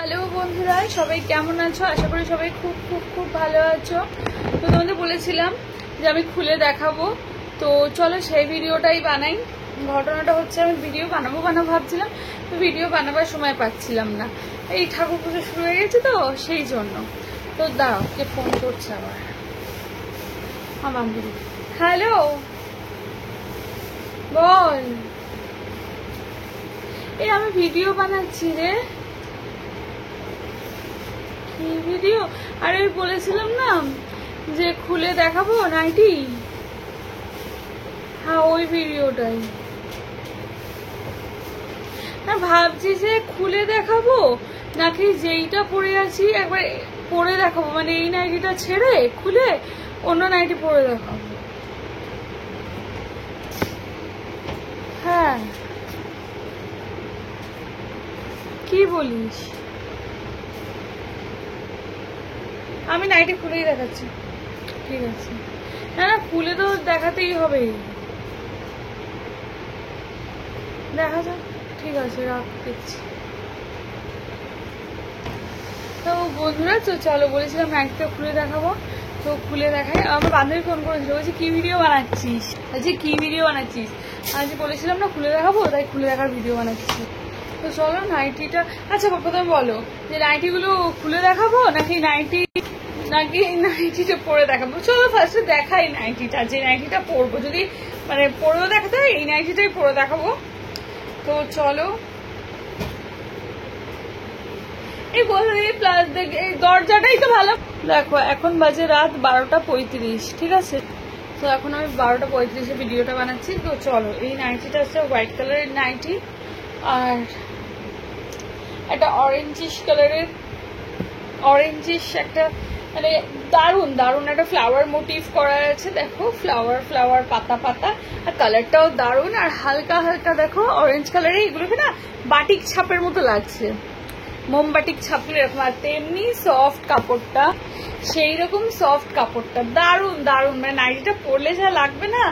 Hello বন্ধুরা, সবাই কেমন আছো? আশা করি সবাই খুব খুব খুব ভালো আছো। তো তোমাদের বলেছিলাম যে আমি খুলে দেখাবো, তো চলো সেই ভিডিওটাই বানাই। ঘটনাটা হচ্ছে আমি ভিডিও বানাবো ভাবছিলাম, তো ভিডিও বানাবার সময় পাচ্ছিলাম না। এই ঠাকুর পুজো শুরু হয়ে গেছে তো সেই জন্য। তো দাঁড়াও, কে ফোন করছে আবার? আমার হ্যালো, বল। এই আমি ভিডিও বানাচ্ছি রে। কি ভিডিও? আরে বলেছিলাম না যে খুলে দেখাবো নাইটি, হ্যাঁ ওই ভিডিওটাই। না ভাবছি যে খুলে দেখাবো নাকি যেইটা পরে আছি একবার পরে দেখাবো, মানে এই নাইটিটা ছেড়ে খুলে অন্য নাইটি পরে দেখাবো। হ্যাঁ কি বলিস? আমি নাইটি খুলেই দেখাচ্ছি। ঠিক আছে, না না খুলে তো দেখাতেই হবে, দেখা যাক। ঠিক আছে রাখ, দেখছি। তো বন্ধুরা, তো চলো বলেছিলাম নাইটিটা খুলে দেখাবো, তো খুলে দেখাই। আমার বান্ধবী ফোন করেছিল, বলছি কি ভিডিও বানাচ্ছিস? আজকে কি ভিডিও বানাচ্ছিস? আজ বলেছিলাম না খুলে দেখাবো, তাই খুলে দেখার ভিডিও বানাচ্ছি। তো চলো নাইটিটা, আচ্ছা প্রথমে বলো যে নাইটিগুলো খুলে দেখাবো নাকি নাইটিটা পরে দেখাবো? চলো ফার্স্টে দেখাই নাইটিটা, যে নাইটিটা পরবো, যদি মানে পরেও দেখাতে হয় এই নাইটিটাই পরে দেখাবো। তো চলো, এই দরজাটাই তো ভালো। দেখো এখন বাজে রাত 12:35, ঠিক আছে? তো এখন আমি 12:35-এ ভিডিওটা বানাচ্ছি। তো চলো, এই নাইটিটা হচ্ছে হোয়াইট কালারের নাইটি, আর একটা অরেঞ্জিশ একটা, মানে দারুন দারুন একটা ফ্লাওয়ার মোটিভ করা আছে। দেখো ফ্লাওয়ার পাতা পাতা, আর কালারটাও দারুন, আর হালকা হালকা দেখো অরেঞ্জ কালারে এগুলোকে না বাটিক ছাপের মতো লাগছে, মোমবাটিক ছাপের এরকম। আর তেমনি সফট কাপড়টা, সেই রকম সফট কাপড়টা দারুন দারুন, মানে নাইটিটা পরলে যা লাগবে না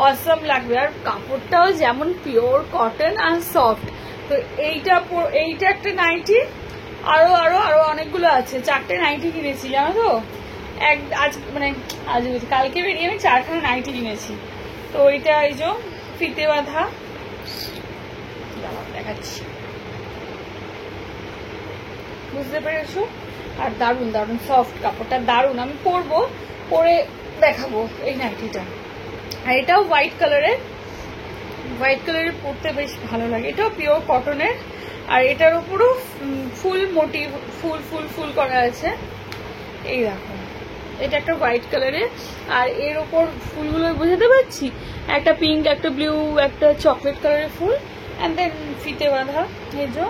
অসাম লাগবে। আর কাপড়টাও যেমন পিওর কটন আর সফট। তো এইটা একটা নাইটি, আরো আরো আরো অনেকগুলো আছে। 4টে নাইটি কিনেছি জানো তো, কালকে বেরিয়ে আমি 4খানা নাইটি কিনেছি। তো ওইটা এই যে ফিতে বাঁধা, দেখাচ্ছি, বুঝতে পেরেছো? আর দারুন দারুন সফট কাপড়টা দারুন, আমি পরে দেখাবো এই নাইটিটা। আর এটাও হোয়াইট কালারের পরতে বেশ ভালো লাগে। এটাও পিওর কটনের, আর এটার উপরও ফুল মোটিভ, ফুল করা আছে। এই দেখো, এটা একটা হোয়াইট কালারের, আর এর ওপর ফুলগুলো বোঝাতে পারছি, একটা পিঙ্ক, একটা ব্লু, একটা চকলেট কালারের ফুল, অ্যান্ড দেন ফিতে বাঁধা এই যে।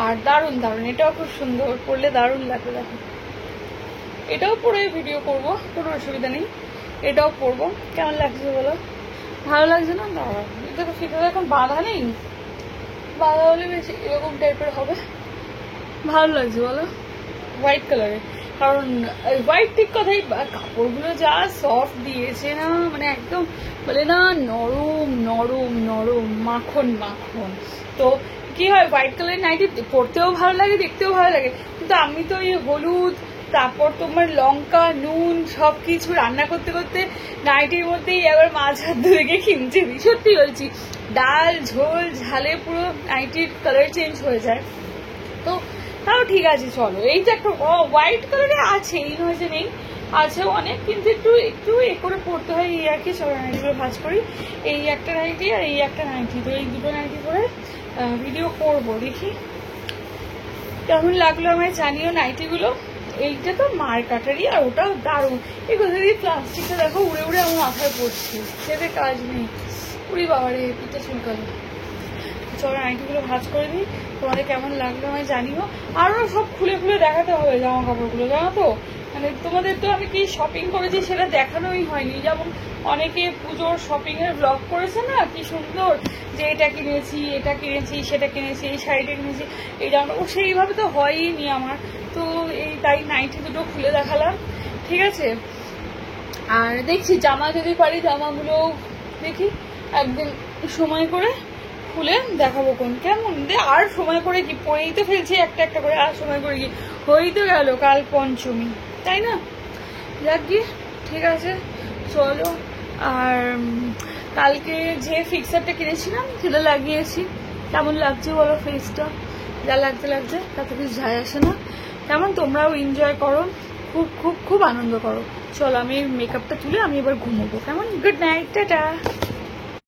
আর দারুন দারুন, এটাও খুব সুন্দর, পরলে দারুন লাগবে। দেখো এটাও পরে ভিডিও করব, কোনো অসুবিধা নেই। এটাও পরবো, কেমন লাগছে বলো? ভালো লাগছে না? দাঁড়া, দেখো ফিতেটা এখন বাঁধা নেই, বাঁধা হলে বেশি এরকম টাইপের হবে। ভালো লাগছে বলো হোয়াইট কালারের, কারণ হোয়াইট ঠিক কথাই, কাপড়গুলো যা সফট দিয়েছে না, মানে একদম বলে না নরম নরম নরম, মাখন মাখন। তো কি হয়, হোয়াইট কালারের নাইটি পরতেও ভালো লাগে, দেখতেও ভালো লাগে। কিন্তু আমি তো এই হলুদ, তারপর তোমার লঙ্কা, নুন সবকিছু রান্না করতে করতে নাইটির মধ্যেই আবার মাছ হাত ধরে কিনছে। সত্যি বলছি, ডাল ঝোল ঝালে পুরো নাইটির কালার চেঞ্জ হয়ে যায়। তো তাও ঠিক আছে, চলো। এই তো একটা হোয়াইট কালারে আছে, এই নয় যে নেই, আছে অনেক, কিন্তু একটু এ করে পড়তে হয়, এই আর কি। চলো নাইটিগুলো ভাঁজ করি। এই একটা নাইটি আর এই একটা নাইটি, তো এই দুটো নাইটি করে ভিডিও করবো, দেখি কেমন লাগলো আমায় জানিও নাইটিগুলো। এইটা তো মার কাটারি, আর ওটাও দারুণ। এই কোথায় দিয়ে প্লাস্টিকটা দেখো উড়ে উড়ে আমার মাথায় পড়ছে, সেটা কাজ নেই। উড়ি বাবারে, পিঠে চুলকালো। চলো নাইটিগুলো ভাঁজ করে দিই, তোমাদের কেমন লাগলো আমায় জানিও। আরও সব খুলে দেখাতে হবে জামা কাপড়গুলো, জানো তো? মানে তোমাদের তো আমি কি শপিং করেছি সেটা দেখানোই হয়নি। যেমন অনেকে পুজোর শপিং এর ব্লগ করেছে না, কি সুন্দর, যে এটা কিনেছি সেটা কিনেছি, এই শাড়িটা কিনেছি, এই জামা, ও সেইভাবে তো হয়ই নি আমার। তো এই তাই নাইটি দুটো খুলে দেখালাম, ঠিক আছে? আর দেখছি জামা যদি পারি, জামাগুলো দেখি একদিন সময় করে খুলে দেখাবো কোন কেমন আর সময় করে কি পরেই তো ফেলছি একটা একটা করে আর সময় করে কি হয়েই তো গেল কাল পঞ্চমী তাই না যাক গিয়ে ঠিক আছে চলো আর কালকে যে ফিক্সারটা কিনেছিলাম সেটা লাগিয়েছি কেমন লাগছে বলো ফেসটা যা লাগছে তাতে কিছু যায় আসে না কেমন তোমরাও এনজয় করো খুব খুব খুব আনন্দ করো চলো আমি মেকআপটা তুলে আমি এবার ঘুমোবো কেমন গুড নাইট টাটা